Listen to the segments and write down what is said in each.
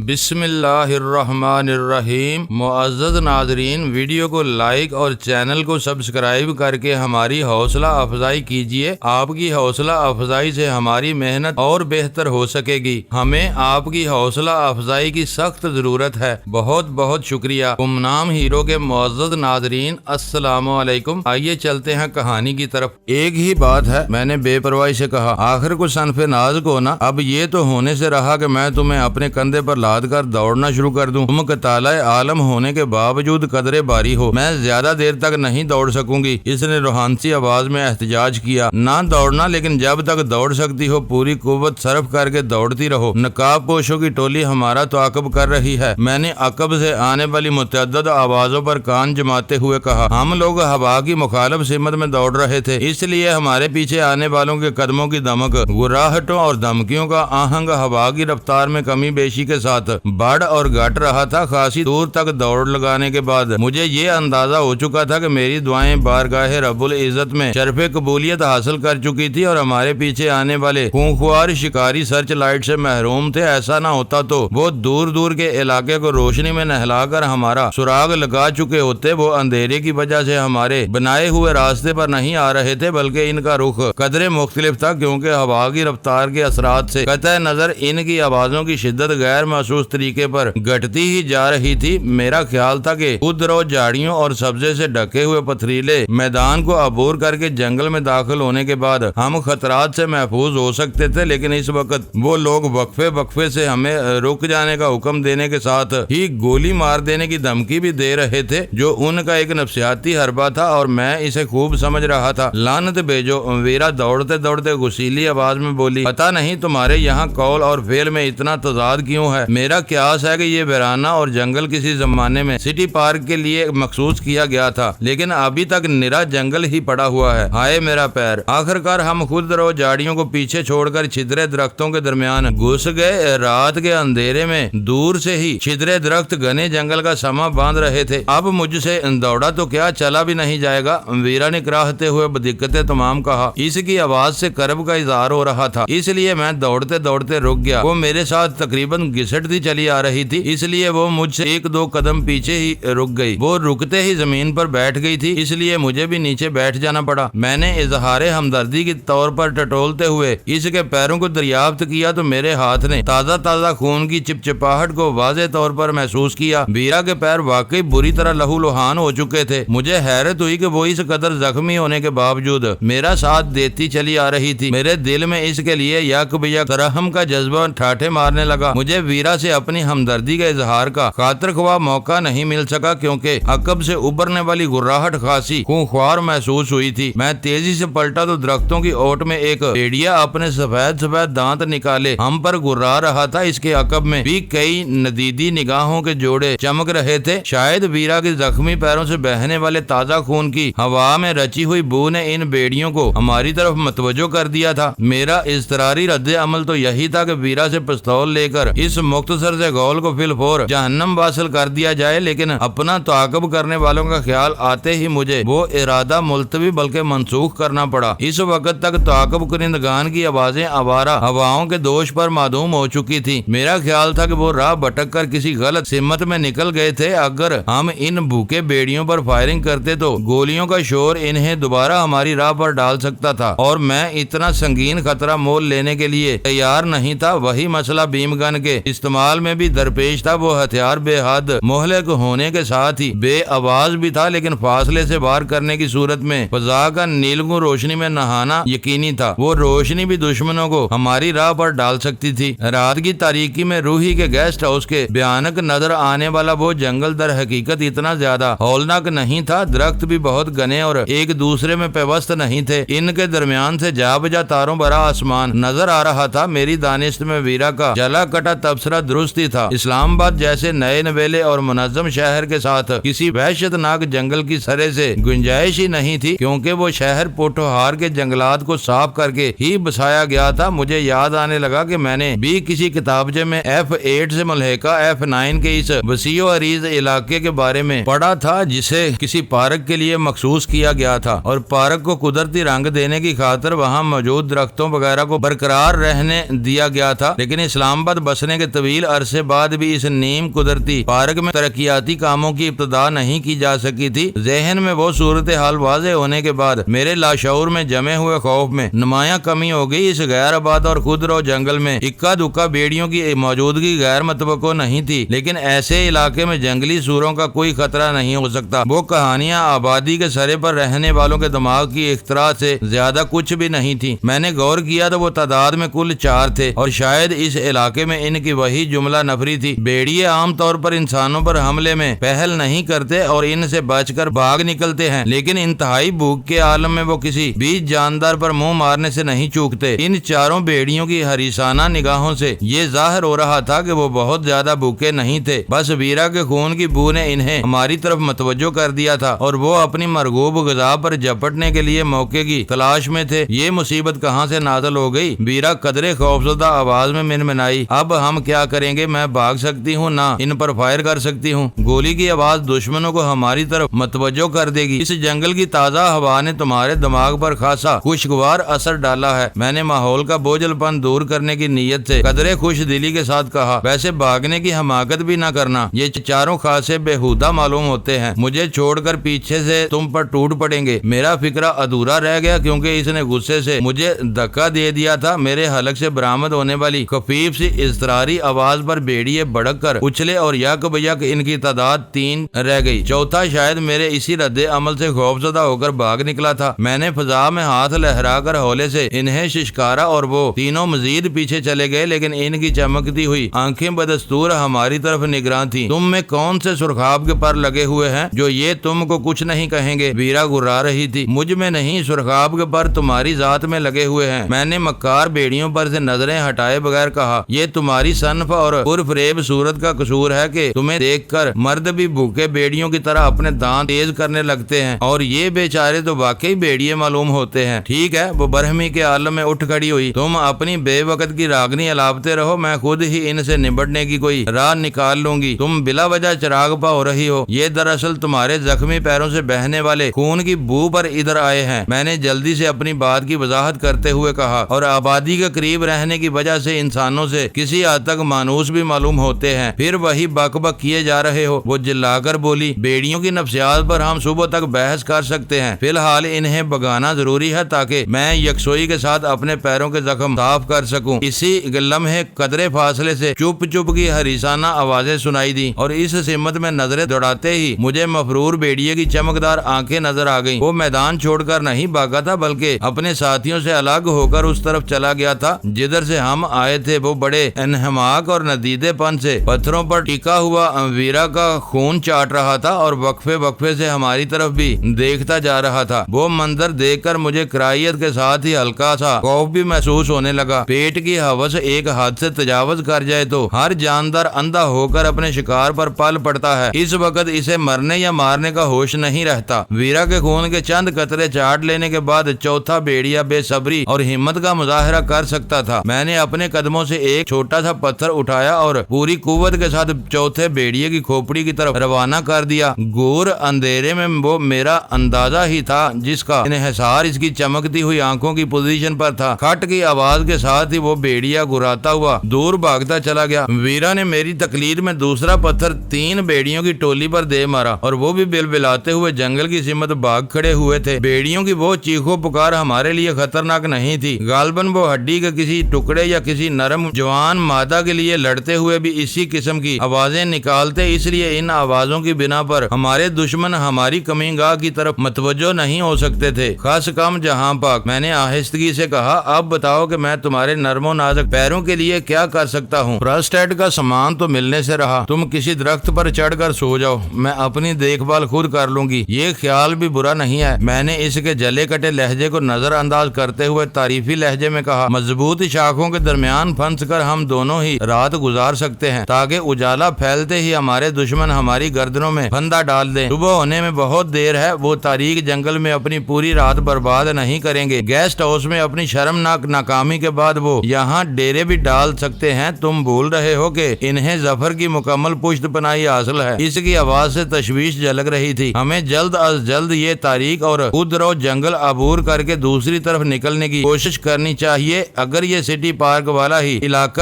بسم اللہ الرحمن الرحیم۔ معزز ناظرین، ویڈیو کو لائک اور چینل کو سبسکرائب کر کے ہماری حوصلہ افزائی کیجیے۔ آپ کی حوصلہ افزائی سے ہماری محنت اور بہتر ہو سکے گی۔ ہمیں آپ کی حوصلہ افزائی کی سخت ضرورت ہے۔ بہت بہت شکریہ۔ گمنام ہیرو کے معزز ناظرین، السلام علیکم۔ آئیے چلتے ہیں کہانی کی طرف۔ ایک ہی بات ہے، میں نے بے پرواہی سے کہا، آخر کو صنف ناز کو نا، اب یہ تو ہونے سے رہا کہ میں تمہیں اپنے کندھے پر لاد کر دوڑنا شروع کر دوں۔ تم کتالہ عالم ہونے کے باوجود قدرے باری ہو، میں زیادہ دیر تک نہیں دوڑ سکوں گی۔ اس نے روحانسی آواز میں احتجاج کیا۔ نہ دوڑنا، لیکن جب تک دوڑ سکتی ہو پوری قوت صرف کر کے دوڑتی رہو۔ نقاب پوشوں کی ٹولی ہمارا تعاقب کر رہی ہے، میں نے عقب سے آنے والی متعدد آوازوں پر کان جماتے ہوئے کہا۔ ہم لوگ ہوا کی مخالف سمت میں دوڑ رہے تھے، اس لیے ہمارے پیچھے آنے والوں کے قدموں کی دمک، گراہٹوں اور دھمکیوں کا آہنگ ہوا کی رفتار میں کمی بیشی کے ساتھ بڑھ اور گھٹ رہا تھا۔ خاصی دور تک دوڑ لگانے کے بعد مجھے یہ اندازہ ہو چکا تھا کہ میری دعائیں بارگاہ رب العزت میں شرف قبولیت حاصل کر چکی تھی اور ہمارے پیچھے آنے والے خونخوار شکاری سرچ لائٹ سے محروم تھے۔ ایسا نہ ہوتا تو وہ دور دور کے علاقے کو روشنی میں نہلا کر ہمارا سراغ لگا چکے ہوتے۔ وہ اندھیرے کی وجہ سے ہمارے بنائے ہوئے راستے پر نہیں آ رہے تھے، بلکہ ان کا رخ قدرے مختلف تھا، کیونکہ ہوا کی رفتار کے اثرات سے قطع نظر ان کی آوازوں کی شدت غیر محسوس طریقے پر گھٹتی ہی جا رہی تھی۔ میرا خیال تھا کہ خود رو جھاڑیوں اور سبزے سے ڈھکے ہوئے پتھریلے میدان کو عبور کر کے جنگل میں داخل ہونے کے بعد ہم خطرات سے محفوظ ہو سکتے تھے، لیکن اس وقت وہ لوگ وقفے سے ہمیں رک جانے کا حکم دینے کے ساتھ ہی گولی مار دینے کی دھمکی بھی دے رہے تھے، جو ان کا ایک نفسیاتی حربہ تھا اور میں اسے خوب سمجھ رہا تھا۔ لعنت بھیجو، ویرا دوڑتے دوڑتے غصیلی آواز میں بولی، پتہ نہیں تمہارے یہاں قول اور فعل میں اتنا تضاد کیوں ہے؟ میرا قیاس ہے کہ یہ ویرانہ اور جنگل کسی زمانے میں سٹی پارک کے لیے مخصوص کیا گیا تھا، لیکن ابھی تک نرا جنگل ہی پڑا ہوا ہے۔ ہائے میرا پیر! آخر کار ہم خود رو جھاڑیوں کو پیچھے چھوڑ کر چھدرے درختوں کے درمیان گھس گئے۔ رات کے اندھیرے میں دور سے ہی چھدرے درخت گھنے جنگل کا سما باندھ رہے تھے۔ اب مجھ سے دوڑا تو کیا، چلا بھی نہیں جائے گا، ویرا نے کراہتے ہوئے بدقت تمام کہا۔ اس کی آواز سے کرب کا اظہار ہو رہا تھا، اس لیے میں دوڑتے دوڑتے رک گیا۔ وہ میرے ساتھ تقریباً گھسٹتی چلی آ رہی تھی، اس لیے وہ مجھ سے ایک دو قدم پیچھے ہی رک گئی۔ وہ رکتے ہی زمین پر بیٹھ گئی تھی، اس لیے مجھے بھی نیچے بیٹھ جانا پڑا۔ میں نے اظہار ہمدردی کے طور پر ٹٹولتے ہوئے اس کے پیروں کو دریافت کیا تو میرے ہاتھ نے تازہ خون کی چپچپاہٹ کو واضح طور پر محسوس کیا۔ ویرا کے پیر واقعی بری طرح لہو لہان ہو چکے تھے۔ مجھے حیرت ہوئی کہ وہ اس قدر زخمی ہونے کے باوجود میرا ساتھ دیتی چلی آ رہی تھی۔ میرے دل میں اس کے لیے یک بیک ترحم کا جذبہ ٹھاٹھے مارنے لگا۔ مجھے ویرا سے اپنی ہمدردی کے اظہار کا خاطر خواہ موقع نہیں مل سکا، کیونکہ عقب سے ابھرنے والی گراہٹ خاصی خونخوار محسوس ہوئی تھی۔ میں تیزی سے پلٹا تو درختوں کی اوٹ میں ایک بھیڑیا اپنے سفید دانت نکالے ہم پر گرا رہا تھا۔ اس کے عقب میں بھی کئی ندیدی نگاہوں کے جوڑے چمک رہے تھے۔ شاید ویرا کے زخمی پیروں سے بہنے والے تازہ خون کی ہوا میں رچی ہوئی بو نے ان بھیڑیوں کو ہماری طرف متوجہ کر دیا تھا۔ میرا اضطراری رد عمل تو یہی تھا کہ ویرا سے پستول لے کر اس مختصر سے گول کو فی الفور جہنم واصل کر دیا جائے، لیکن اپنا تعاقب کرنے والوں کا خیال آتے ہی مجھے وہ ارادہ ملتوی بلکہ منسوخ کرنا پڑا۔ اس وقت تک تعاقب کنندگان کی آوازیں آوارہ ہواؤں کے دوش پر معدوم ہو چکی تھی۔ میرا خیال تھا کہ وہ راہ بھٹک کر کسی غلط سمت میں نکل گئے تھے۔ اگر ہم ان بھوکے بیڑیوں پر فائرنگ کرتے تو گولیوں کا شور انہیں دوبارہ ہماری راہ پر ڈال سکتا تھا، اور میں اتنا سنگین خطرہ مول لینے کے لیے تیار نہیں تھا۔ وہی مسئلہ بیم گن کے استعمال میں بھی درپیش تھا۔ وہ ہتھیار بے حد مہلک ہونے کے ساتھ ہی بے آواز بھی تھا، لیکن فاصلے سے وار کرنے کی صورت میں فضا کا نیلگوں روشنی میں نہانا یقینی تھا۔ وہ روشنی بھی دشمنوں کو ہماری راہ پر ڈال سکتی تھی۔ رات کی تاریکی میں روحی کے گیسٹ ہاؤس کے بھیانک نظر آنے والا وہ جنگل در حقیقت اتنا زیادہ ہولناک نہیں تھا۔ درخت بھی بہت گھنے اور ایک دوسرے میں پیوست نہیں تھے، ان کے درمیان سے جا بجا تاروں بھرا آسمان نظر آ رہا تھا۔ میری دانست میں ویرا کا جلا کٹا تبصرہ درست ہی تھا۔ اسلام آباد جیسے نئے نویلے اور منظم شہر کے ساتھ کسی وحشت ناک جنگل کی سرے سے گنجائش ہی نہیں تھی، کیونکہ وہ شہر پوٹھوہار کے جنگلات کو صاف کر کے ہی بسایا گیا تھا۔ مجھے یاد آنے لگا کہ میں نے بھی کسی کتابچے میں F8 سے ملحقہ F9 کے اس وسیع و عریض علاقے کے بارے میں پڑھا تھا، جسے کسی پارک کے لیے مخصوص کیا گیا تھا، اور پارک کو قدرتی رنگ دینے کی خاطر وہاں موجود درختوں وغیرہ کو برقرار رہنے دیا گیا تھا۔ لیکن اسلام آباد بسنے کے طویل طویل عرصے بعد بھی اس نیم قدرتی پارک میں ترقیاتی کاموں کی ابتدا نہیں کی جا سکی تھی۔ ذہن میں وہ صورتحال واضح ہونے کے بعد میرے لاشعور میں جمے ہوئے خوف میں نمایاں کمی ہو گئی۔ اس غیر آباد اور خودرو جنگل میں اکا دکا بیڑیوں کی موجودگی غیر متوقع نہیں تھی، لیکن ایسے علاقے میں جنگلی سوروں کا کوئی خطرہ نہیں ہو سکتا۔ وہ کہانیاں آبادی کے سرے پر رہنے والوں کے دماغ کی اختراع سے زیادہ کچھ بھی نہیں تھی۔ میں نے غور کیا تو وہ تعداد میں کل 4 تھے، اور شاید اس علاقے میں ان کی وہی جملہ نفری تھی۔ بیڑیے عام طور پر انسانوں پر حملے میں پہل نہیں کرتے اور ان سے بچ کر بھاگ نکلتے ہیں، لیکن انتہائی بھوک کے عالم میں وہ کسی بھی جاندار پر منہ مارنے سے نہیں چوکتے۔ ان 4 بیڑیوں کی حریصانہ نگاہوں سے یہ ظاہر ہو رہا تھا کہ وہ بہت زیادہ بھوکے نہیں تھے، بس ویرا کے خون کی بو نے انہیں ہماری طرف متوجہ کر دیا تھا اور وہ اپنی مرغوب غذا پر جھپٹنے کے لیے موقع کی تلاش میں تھے۔ یہ مصیبت کہاں سے نازل ہو گئی؟ ویرا قدرے خوفزدہ آواز میں منمنائی۔ اب ہم کیا کریں گے؟ میں بھاگ سکتی ہوں نہ ان پر فائر کر سکتی ہوں۔ گولی کی آواز دشمنوں کو ہماری طرف متوجہ کر دے گی۔ اس جنگل کی تازہ ہوا نے تمہارے دماغ پر خاصا خوشگوار اثر ڈالا ہے۔ میں نے ماحول کا بوجھل پن دور کرنے کی نیت سے قدرے خوش دلی کے ساتھ کہا، ویسے بھاگنے کی حماقت بھی نہ کرنا، یہ 4 خاصے بےہودہ معلوم ہوتے ہیں، مجھے چھوڑ کر پیچھے سے تم پر ٹوٹ پڑیں گے۔ میرا فکرہ ادھورا رہ گیا کیونکہ اس نے غصے سے مجھے دھکا دے دیا تھا۔ میرے حلق سے برآمد ہونے والی خفیف سی اضطراری آواز پر بیڑیے بڑک کر اچھلے اور یک بیک ان کی تعداد 3 رہ گئی۔ چوتھا شاید میرے اسی رد عمل سے خوفزدہ ہو کر بھاگ نکلا تھا۔ میں نے فضا میں ہاتھ لہرا کر ہولے سے انہیں ششکارا اور وہ تینوں مزید پیچھے چلے گئے، لیکن ان کی چمکتی ہوئی آنکھیں بدستور ہماری طرف نگراں تھیں۔ تم میں کون سے سرخاب کے پر لگے ہوئے ہیں جو یہ تم کو کچھ نہیں کہیں گے؟ ویرا گرا رہی تھی۔ مجھ میں نہیں، سرخاب کے پر تمہاری ذات میں لگے ہوئے ہیں۔ میں نے مکار بیڑیوں پر سے نظریں ہٹائے بغیر کہا، یہ تمہاری صنف اور پرفریب صورت کا قصور ہے کہ تمہیں دیکھ کر مرد بھی بھوکے بیڑیوں کی طرح اپنے دانت تیز کرنے لگتے ہیں، اور یہ بیچارے تو واقعی بیڑیے معلوم ہوتے ہیں۔ ٹھیک ہے، وہ برہمی کے عالم میں اٹھ کھڑی ہوئی۔ تم اپنی بے وقت کی راگنی الاپتے رہو، میں خود ہی ان سے نبٹنے کی کوئی راہ نکال لوں گی۔ تم بلا وجہ چراغ پا ہو رہی ہو، یہ دراصل تمہارے زخمی پیروں سے بہنے والے خون کی بو پر ادھر آئے ہیں۔ میں نے جلدی سے اپنی بات کی وضاحت کرتے ہوئے کہا، اور آبادی کے قریب رہنے کی وجہ سے انسانوں سے کسی حد تک مانوس بھی معلوم ہوتے ہیں، پھر وہی بک بک کیے جا رہے ہو۔ وہ جلا کر بولی، بیڑیوں کی نفسیات پر ہم صبح تک بحث کر سکتے ہیں، فی الحال انہیں بگانا ضروری ہے تاکہ میں یکسوئی کے ساتھ اپنے پیروں کے زخم صاف کر سکوں۔ اسی لمحے قدرے فاصلے سے چپ چپ کی حریصانہ آوازیں سنائی دی، اور اس سمت میں نظریں دوڑاتے ہی مجھے مفرور بیڑیے کی چمکدار آنکھیں نظر آ گئیں۔ وہ میدان چھوڑ کر نہیں بھاگا تھا، بلکہ اپنے ساتھیوں سے الگ ہو کر اس طرف چلا گیا تھا جدھر سے ہم آئے تھے۔ وہ بڑے انہماک اور ندیدے پن سے پتھروں پر ٹکا ہوا ویرا کا خون چاٹ رہا تھا اور وقفے وقفے سے ہماری طرف بھی دیکھتا جا رہا تھا۔ وہ منظر دیکھ کر مجھے کرائیت کے ساتھ ہی ہلکا سا خوف بھی محسوس ہونے لگا۔ پیٹ کی ہوس ایک حد سے تجاوز کر جائے تو ہر جاندار اندھا ہو کر اپنے شکار پر پل پڑتا ہے۔ اس وقت اسے مرنے یا مارنے کا ہوش نہیں رہتا۔ ویرا کے خون کے چند قطرے چاٹ لینے کے بعد چوتھا بیڑیا بے صبری اور ہمت کا مظاہرہ کر سکتا تھا۔ میں نے اپنے قدموں سے ایک چھوٹا سا پتھر اٹھایا اور پوری قوت کے ساتھ چوتھے بیڑیے کی کھوپڑی کی طرف روانہ کر دیا۔ گور اندھیرے میں وہ میرا اندازہ ہی تھا جس کا انحصار اس کی چمکتی ہوئی آنکھوں کی پوزیشن پر تھا۔ کھٹ کی آواز کے ساتھ ہی وہ بیڑیا گراتا ہوا دور بھاگتا چلا گیا۔ ویرا نے میری تقلید میں دوسرا پتھر 3 بیڑیوں کی ٹولی پر دے مارا، اور وہ بھی بلبلاتے ہوئے جنگل کی سمت بھاگ کھڑے ہوئے تھے۔ بیڑیوں کی وہ چیخو پکار ہمارے لیے خطرناک نہیں تھی، غالباً وہ ہڈی کے کسی ٹکڑے یا کسی نرم جوان مادہ کے لیے لڑتے ہوئے بھی اسی قسم کی آوازیں نکالتے، اس لیے ان آوازوں کی بنا پر ہمارے دشمن ہماری کمین گاہ کی طرف متوجہ نہیں ہو سکتے تھے۔ خاص کم جہاں پاک، میں نے آہستگی سے کہا، اب بتاؤ کہ میں تمہارے نرم و نازک پیروں کے لیے کیا کر سکتا ہوں؟ فرسٹ ایڈ کا سامان تو ملنے سے رہا، تم کسی درخت پر چڑھ کر سو جاؤ، میں اپنی دیکھ بھال خود کر لوں گی۔ یہ خیال بھی برا نہیں ہے، میں نے اس کے جلے کٹے لہجے کو نظر انداز کرتے ہوئے تعریفی لہجے میں کہا۔ مضبوط شاخوں کے درمیان پھنس کر ہم دونوں ہی رات گزار سکتے ہیں تاکہ اجالا پھیلتے ہی ہمارے دشمن ہماری گردنوں میں پھندا ڈال دیں۔ صبح ہونے میں بہت دیر ہے، وہ تاریک جنگل میں اپنی پوری رات برباد نہیں کریں گے۔ گیسٹ ہاؤس میں اپنی شرمناک ناکامی کے بعد وہ یہاں ڈیرے بھی ڈال سکتے ہیں۔ تم بھول رہے ہو کہ انہیں ظفر کی مکمل پشت پناہی حاصل ہے۔ اس کی آواز سے تشویش جھلک رہی تھی۔ ہمیں جلد از جلد یہ تاریک اور خودرو جنگل عبور کر کے دوسری طرف نکلنے کی کوشش کرنی چاہیے۔ اگر یہ سٹی پارک والا ہی علاقہ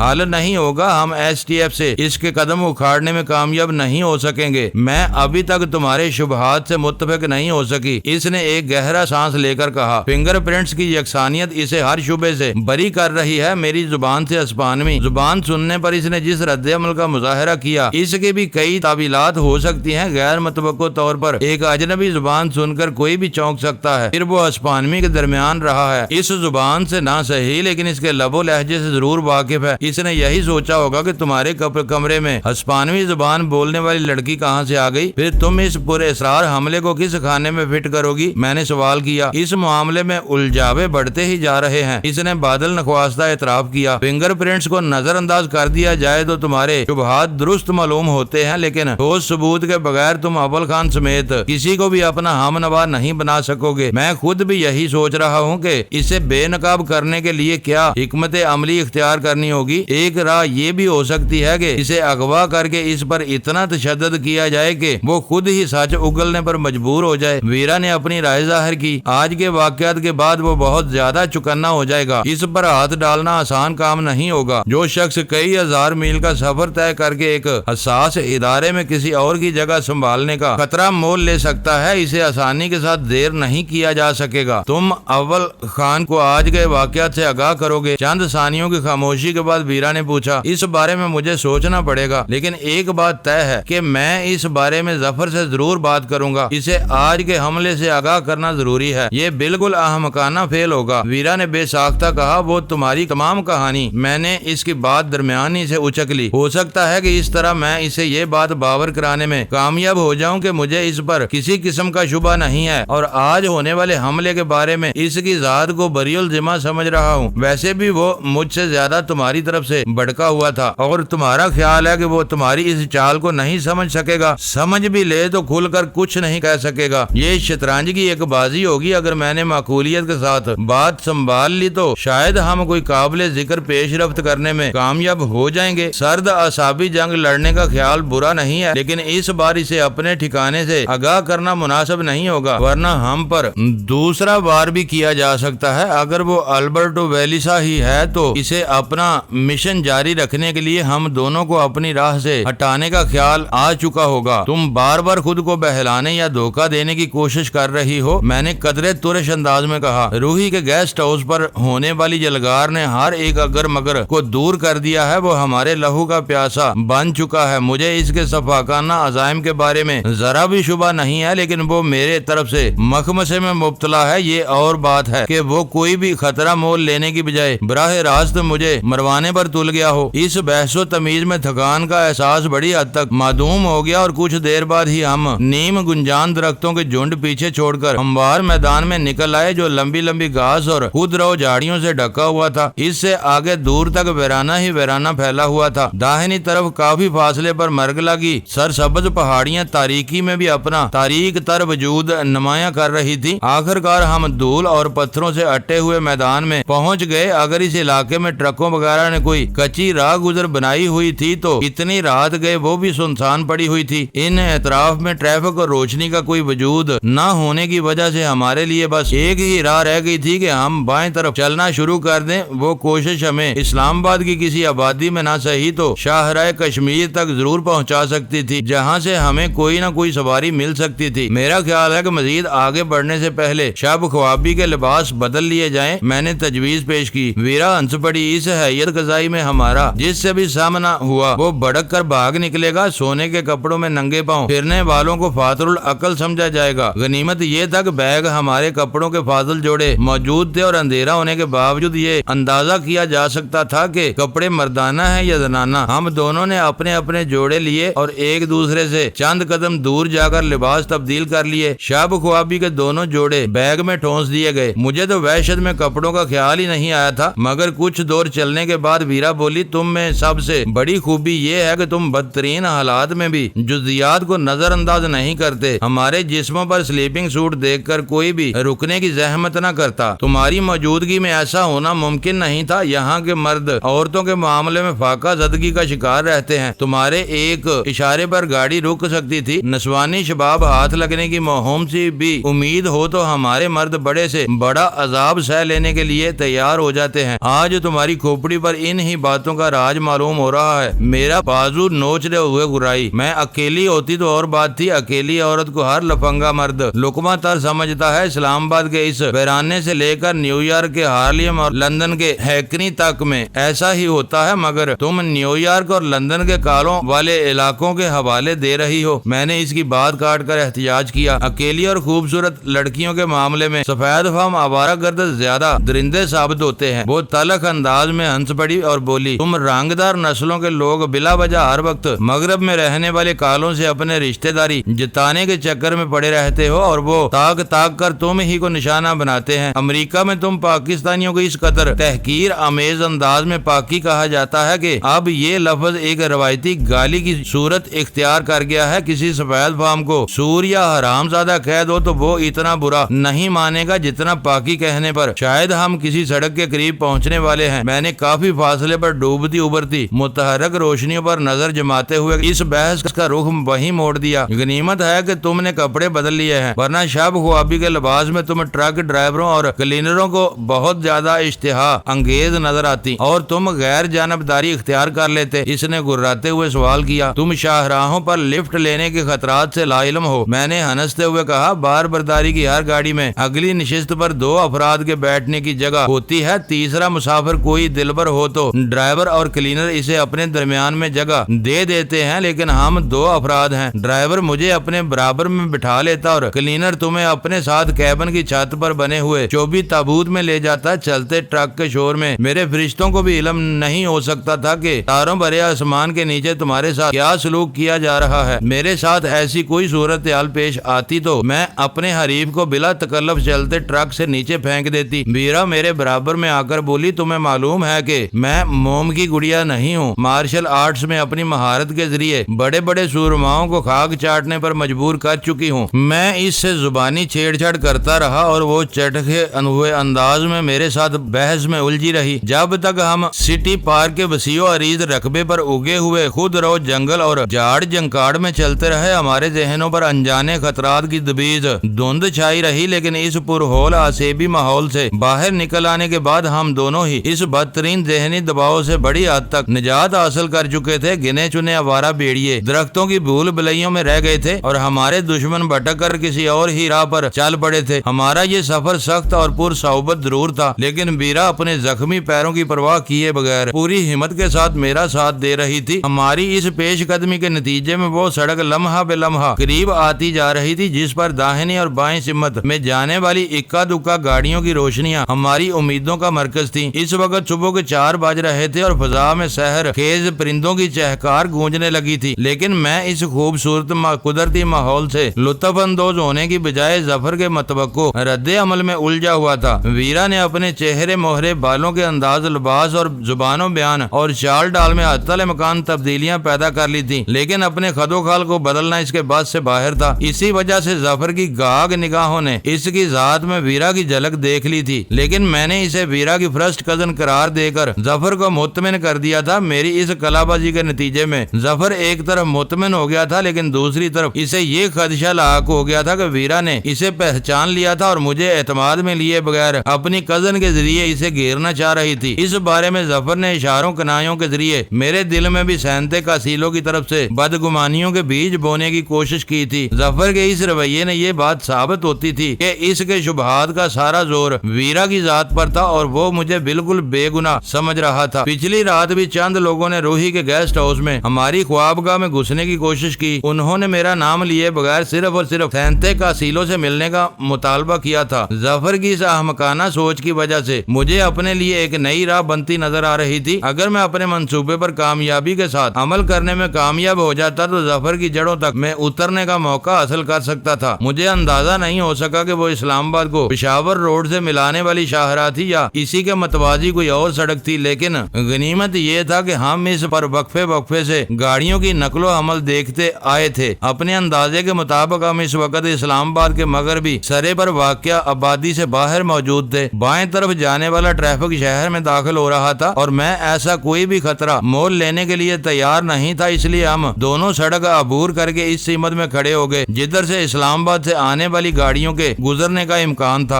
حل نہیں ہوگا ہم STF سے اس کے قدم اکھاڑنے میں کامیاب نہیں ہو سکیں گے۔ میں ابھی تک تمہارے شبہات سے متفق نہیں ہو سکی، اس نے ایک گہرا سانس لے کر کہا۔ فنگر پرنٹس کی یکسانیت اسے ہر شبے سے بری کر رہی ہے۔ میری زبان سے اسپانوی زبان سننے پر اس نے جس رد عمل کا مظاہرہ کیا اس کے بھی کئی تعویلات ہو سکتی ہیں۔ غیر متوقع طور پر ایک اجنبی زبان سن کر کوئی بھی چونک سکتا ہے، پھر وہ اسپانوی کے درمیان رہا ہے، اس زبان سے نہ صحیح لیکن اس کے لب و لہجے سے ضرور واقف ہے۔ اس نے یہی سوچا ہوگا کہ تمہارے کمرے میں اسپانوی زبان بولنے والی لڑکی کہاں سے آ گئی، پھر تم اس پورے اسرار حملے کو کس خانے میں فٹ کرو گی؟ میں نے سوال کیا۔ اس معاملے میں الجھاوے بڑھتے ہی جا رہے ہیں، اس نے بادل نخواستہ اعتراف کیا۔ فنگر پرنٹس کو نظر انداز کر دیا جائے تو تمہارے شبہات درست معلوم ہوتے ہیں، لیکن ٹھوس ثبوت کے بغیر تم اول خان سمیت کسی کو بھی اپنا ہم نوا نہیں بنا سکو گے۔ میں خود بھی یہی سوچ رہا ہوں کہ اسے بے نقاب کرنے کے لیے کیا حکمت عملی اختیار کرنی ہوگی۔ ایک راہ یہ بھی ہو سکتی ہے کہ اسے اغوا کر کے اس پر اتنا تشدد کیا جائے کہ وہ خود ہی سچ اگلنے پر مجبور ہو جائے۔ ویرا نے اپنی رائے ظاہر کی۔ آج کے واقعات کے بعد وہ بہت زیادہ چکنا ہو جائے گا، اس پر ہاتھ ڈالنا آسان کام نہیں ہوگا۔ جو شخص کئی ہزار میل کا سفر طے کر کے ایک حساس ادارے میں کسی اور کی جگہ سنبھالنے کا خطرہ مول لے سکتا ہے، اسے آسانی کے ساتھ دیر نہیں کیا جا سکے گا۔ تم اول خان کو آج کے واقعات سے آگاہ کرو گے؟ چند ثانیوں کی خاموشی کے بعد ویرا نے پوچھا۔ اس بارے میں مجھے سوچنا پڑے گا، لیکن ایک بات طے ہے کہ میں اس بارے میں ظفر سے ضرور بات کروں گا۔ اسے آج کے حملے سے آگاہ کرنا ضروری ہے، یہ بالکل احمقانہ فعل ہوگا۔ ویرا نے بے ساختہ کہا۔ وہ تمہاری تمام کہانی، میں نے اس کی بات درمیانی سے اچک لی۔ ہو سکتا ہے کہ اس طرح میں اسے یہ بات باور کرانے میں کامیاب ہو جاؤں کہ مجھے اس پر کسی قسم کا شبہ نہیں ہے اور آج ہونے والے حملے کے بارے میں اس کی ذات کو بری الذمہ سمجھ رہا ہوں۔ ویسے بھی وہ مجھ سے زیادہ تمہاری طرف سے بھڑکا ہوا تھا اور تمہارا خیال ہے کہ وہ تمہاری اس چال کو نہیں سمجھ سکے گا؟ سمجھ بھی لے تو کھل کر کچھ نہیں کہہ سکے گا۔ یہ شطرنج کی ایک بازی ہوگی، اگر میں نے معقولیت کے ساتھ بات سنبھال لی تو شاید ہم کوئی قابل ذکر پیش رفت کرنے میں کامیاب ہو جائیں گے۔ سرد اعصابی جنگ لڑنے کا خیال برا نہیں ہے، لیکن اس بار اسے اپنے ٹھکانے سے آگاہ کرنا مناسب نہیں ہوگا، ورنہ ہم پر دوسرا وار بھی کیا جا سکتا ہے۔ اگر وہ البرٹو ویلیسا ہی ہے تو اسے اپنا مشن جاری رکھنے کے لیے ہم دونوں کو اپنی راہ سے ہٹانے کا خیال آ چکا ہوگا۔ تم بار بار خود کو بہلانے یا دھوکہ دینے کی کوشش کر رہی ہو، میں نے قدرے ترش انداز میں کہا۔ روحی کے گیسٹ ہاؤس پر ہونے والی جلگار نے ہر ایک اگر مگر کو دور کر دیا ہے، وہ ہمارے لہو کا پیاسا بن چکا ہے۔ مجھے اس کے صفاقانہ عزائم کے بارے میں ذرا بھی شبہ نہیں ہے، لیکن وہ میرے طرف سے مخمسے میں مبتلا ہے۔ یہ اور بات ہے کہ وہ کوئی بھی خطرہ مول لینے کی بجائے براہ راست مجھے مروانے پر تل گیا ہو۔ اس بحث و تمیز میں تھکان کا احساس بڑی حد تک معدوم ہو گیا اور کچھ دیر بعد ہی ہم نیم گنجان درختوں کے جھنڈ پیچھے چھوڑ کر ہموار میدان میں نکل آئے جو لمبی لمبی گھاس اور خود رو جھاڑیوں سے ڈھکا ہوا تھا۔ اس سے آگے دور تک ویرانہ ہی ویرانہ پھیلا ہوا تھا۔ داہنی طرف کافی فاصلے پر مرگلا کی سرسبز پہاڑیاں تاریکی میں بھی اپنا تاریک تر وجود نمایاں کر رہی تھی۔ آخر کار ہم دھول اور پتھروں سے اٹے ہوئے میدان میں پہنچ گئے۔ اگر اس علاقے میں ٹرکوں وغیرہ نے کوئی کچی راہ گزر بنائی ہوئی تھی تو اتنی رات گئے وہ بھی سنسان پڑی ہوئی تھی۔ ان اطراف میں ٹریفک اور روشنی کا کوئی وجود نہ ہونے کی وجہ سے ہمارے لیے بس ایک ہی راہ رہ گئی تھی کہ ہم بائیں طرف چلنا شروع کر دیں۔ وہ کوشش ہمیں اسلام آباد کی کسی آبادی میں نہ صحیح تو شاہراہ کشمیر تک ضرور پہنچا سکتی تھی، جہاں سے ہمیں کوئی نہ کوئی سواری مل سکتی تھی۔ میرا خیال ہے کہ مزید آگے بڑھنے سے پہلے شب خوابی کے لباس بدل لیے جائیں، میں نے تجویز پیش کی۔ ویرا ہنس پڑی۔ اس حیت قضائی میں ہمارا جس سے بھی سامنا ہوا وہ بھڑک کر بھاگ نکلے گا۔ سونے کے کپڑوں میں ننگے پاؤں پھرنے والوں کو فاتر العقل سمجھا جائے گا۔ غنیمت یہ تھا کہ بیگ ہمارے کپڑوں کے فاضل جوڑے موجود تھے اور اندھیرا ہونے کے باوجود یہ اندازہ کیا جا سکتا تھا کہ کپڑے مردانہ ہیں یا زنانہ۔ ہم دونوں نے اپنے اپنے جوڑے لیے اور ایک دوسرے سے چند قدم دور جا کر لباس تبدیل کر لیے۔ شب خوابی کے دونوں جوڑے بیگ میں ٹھونس دیے گئے۔ مجھے تو وحشت میں کپڑوں کا خیال ہی نہیں آیا تھا، مگر کچھ دور چلنے کے بعد ویرا بولی، تم میں سب سے بڑی خوبی یہ ہے کہ تم بدترین حالات میں بھی جزیات کو نظر انداز نہیں کرتے۔ ہمارے جسموں پر سلیپنگ سوٹ دیکھ کر کوئی بھی رکنے کی زحمت نہ کرتا۔ تمہاری موجودگی میں ایسا ہونا ممکن نہیں تھا۔ یہاں کے مرد عورتوں کے معاملے میں فاقہ زدگی کا شکار رہتے ہیں۔ تمہارے ایک اشارے پر گاڑی رک سکتی تھی۔ نسوانی شباب ہاتھ لگنے کی مہم سے بھی امید ہو تو ہمارے مرد بڑے سے بڑا عذاب سہ لینے کے لیے تیار ہو جاتے جاتے ہیں۔ آج تمہاری کھوپڑی پر ان ہی باتوں کا راج معلوم ہو رہا ہے۔ میرا بازو نوچتے ہوئے گرائی۔ میں اکیلی ہوتی تو اور بات تھی، اکیلی عورت کو ہر لفنگا مرد لقمہ تر سمجھتا ہے۔ اسلام آباد کے اس ویرانے سے لے کر نیو یارک کے ہارلیم اور لندن کے ہیکنی تک میں ایسا ہی ہوتا ہے، مگر تم نیو یارک اور لندن کے کالوں والے علاقوں کے حوالے دے رہی ہو۔ میں نے اس کی بات کاٹ کر احتجاج کیا۔ اکیلی اور خوبصورت لڑکیوں کے معاملے میں سفید فام آوارہ گرد زیادہ درندے ثابت ہوتے ہیں۔ وہ تلخ انداز میں ہنس پڑی اور بولی، تم رنگدار نسلوں کے لوگ بلا وجہ ہر وقت مغرب میں رہنے والے کالوں سے اپنے رشتہ داری جتانے کے چکر میں پڑے رہتے ہو اور وہ تاک تاک کر تم ہی کو نشانہ بناتے ہیں۔ امریکہ میں تم پاکستانیوں کو اس قدر تحقیر آمیز انداز میں پاکی کہا جاتا ہے کہ اب یہ لفظ ایک روایتی گالی کی صورت اختیار کر گیا ہے۔ کسی سفید فام کو سور یا حرام زادہ کہہ دو تو وہ اتنا برا نہیں مانے گا جتنا پاکی کہنے پر۔ شاید ہم کسی سڑک کے قریب پہنچنے والے ہیں۔ میں نے کافی فاصلے پر ڈوبتی ابھرتی متحرک روشنیوں پر نظر جماتے ہوئے اس بحث کا رخ وہیں موڑ دیا۔ غنیمت ہے کہ تم نے کپڑے بدل لیے ہیں، ورنہ شب خوابی کے لباس میں تم ٹرک ڈرائیوروں اور کلینروں کو بہت زیادہ اشتہا انگیز نظر آتی اور تم غیر جانبداری اختیار کر لیتے۔ اس نے گراتے ہوئے سوال کیا، تم شاہراہوں پر لفٹ لینے کے خطرات سے لا علم ہو؟ میں نے ہنستے ہوئے کہا، بار برداری کی ہر گاڑی میں اگلی نشست پر 2 افراد کے بیٹھنے کی جگہ ہوتی ہے، تیسرا مسافر کوئی دلبر ہو تو ڈرائیور اور کلینر اسے اپنے درمیان میں جگہ دے دیتے ہیں، لیکن ہم 2 افراد ہیں۔ ڈرائیور مجھے اپنے برابر میں بٹھا لیتا اور کلینر تمہیں اپنے ساتھ کیبن کی چھت پر بنے ہوئے چوبی تابوت میں لے جاتا۔ چلتے ٹرک کے شور میں میرے فرشتوں کو بھی علم نہیں ہو سکتا تھا کہ تاروں بھرے آسمان کے نیچے تمہارے ساتھ کیا سلوک کیا جا رہا ہے۔ میرے ساتھ ایسی کوئی صورتحال پیش آتی تو میں اپنے حریف کو بلا تکلف چلتے ٹرک سے نیچے پھینک دیتی۔ بیرا میرے برابر میں آ کر بولی، تمہیں معلوم ہے کہ میں موم کی گڑیا نہیں ہوں۔ مارشل آرٹس میں اپنی مہارت کے ذریعے بڑے بڑے سورماؤں کو خاک چاٹنے پر مجبور کر چکی ہوں۔ میں اس سے زبانی چھیڑ چھاڑ کرتا رہا اور وہ چٹکے ہوئے انداز میں میرے ساتھ بحث میں الجھی رہی، جب تک ہم سٹی پارک کے وسیع و عریض رقبے پر اگے ہوئے خود رو جنگل اور جھاڑ جنکاڑ میں چلتے رہے۔ ہمارے ذہنوں پر انجانے خطرات کی دبیز دھند چھائی رہی، لیکن اس پرہول آسیبی ماحول سے باہر نکل آنے کے بعد ہم دونوں ہی اس بدترین ذہنی دباؤ سے بڑی حد تک نجات حاصل کر چکے تھے۔ گنے چنے آوارہ بھیڑیے درختوں کی بھول بلائیوں میں رہ گئے تھے اور ہمارے دشمن بھٹک کر کسی اور ہی راہ پر چل پڑے تھے۔ ہمارا یہ سفر سخت اور پر صعوبت ضرور تھا، لیکن بیرا اپنے زخمی پیروں کی پرواہ کیے بغیر پوری ہمت کے ساتھ میرا ساتھ دے رہی تھی۔ ہماری اس پیش قدمی کے نتیجے میں وہ سڑک لمحہ بے لمحہ قریب آتی جا رہی تھی جس پر داہنی اور بائیں سمت میں جانے والی اکا دکا گاڑیوں کی روشنیاں ہماری امیدوں کا مرکز تھیں۔ اس وقت صبح کے 4 بج رہے تھے اور فضا میں سحر خیز پرندوں کی چہکار گونجنے لگی تھی، لیکن میں اس خوبصورت قدرتی ماحول سے لطف اندوز ہونے کی بجائے ظفر کے متوقع رد عمل میں الجھا ہوا تھا۔ ویرا نے اپنے چہرے مہرے بالوں کے انداز لباس اور زبان و بیان اور چال ڈال میں حتی الامکان تبدیلیاں پیدا کر لی تھی، لیکن اپنے خد و خال کو بدلنا اس کے بس سے باہر تھا۔ اسی وجہ سے ظفر کی گاگ نگاہوں نے اس کی ذات میں ویرا کی جھلک دیکھ لی تھی، لیکن میں نے اسے ویرا کی فرسٹ کزن قرار دے کر ظفر کو مطمئن کر دیا تھا۔ میری اس کلا بازی کے نتیجے میں ظفر ایک طرف مطمئن ہو گیا تھا، لیکن دوسری طرف اسے یہ خدشہ لاحق ہو گیا تھا کہ ویرا نے اسے پہچان لیا تھا اور مجھے اعتماد میں لیے بغیر اپنی کزن کے ذریعے اسے گھیرنا چاہ رہی تھی۔ اس بارے میں ظفر نے اشاروں کنایوں کے ذریعے میرے دل میں بھی سینتے قصیلوں کی طرف سے بدگمانیوں کے بیج بونے کی کوشش کی تھی۔ ظفر کے اس رویے نے یہ بات ثابت ہوتی تھی کہ اس کے شبہات کا سارا زور ویرا کی ذات پر تھا اور وہ مجھے بالکل بے گناہ سمجھ رہا تھا۔ پچھلی رات بھی چند لوگوں نے روحی کے گیسٹ ہاؤس میں ہماری خوابگاہ میں گھسنے کی کوشش کی۔ انہوں نے میرا نام لیے بغیر صرف اور صرف سینتے قصیلوں سے ملنے کا مطالبہ کیا تھا۔ ظفر کی اس احمقانہ سوچ کی وجہ سے مجھے اپنے لیے ایک نئی راہ بنتی نظر آ رہی تھی۔ اگر میں اپنے منصوبے پر کامیابی کے ساتھ عمل کرنے میں کامیاب ہو جاتا تو ظفر کی جڑوں تک میں اترنے کا موقع حاصل کر سکتا تھا۔ مجھے اندازہ نہیں ہو سکا کہ وہ اسلام آباد کو پشاور روڈ سے ملانے والی شاہراہ تھی یا اسی کے متوازی کوئی اور سڑک تھی، لیکن غنیمت یہ تھا کہ ہم اس پر وقفے سے گاڑیوں کی نقل و حمل دیکھتے آئے تھے۔ اپنے اندازے کے مطابق ہم اس وقت اسلام آباد کے مغربی سرے پر واقع آبادی سے باہر موجود تھے۔ بائیں طرف جانے والا ٹریفک شہر میں داخل ہو رہا تھا اور میں ایسا کوئی بھی خطرہ مول لینے کے لیے تیار نہیں تھا، اس لیے ہم دونوں سڑک عبور کر کے اس سمت میں کھڑے ہو گئے جدھر سے اسلام آباد سے آنے والی گاڑیوں کے گزرنے کا امکان تھا۔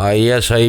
ISI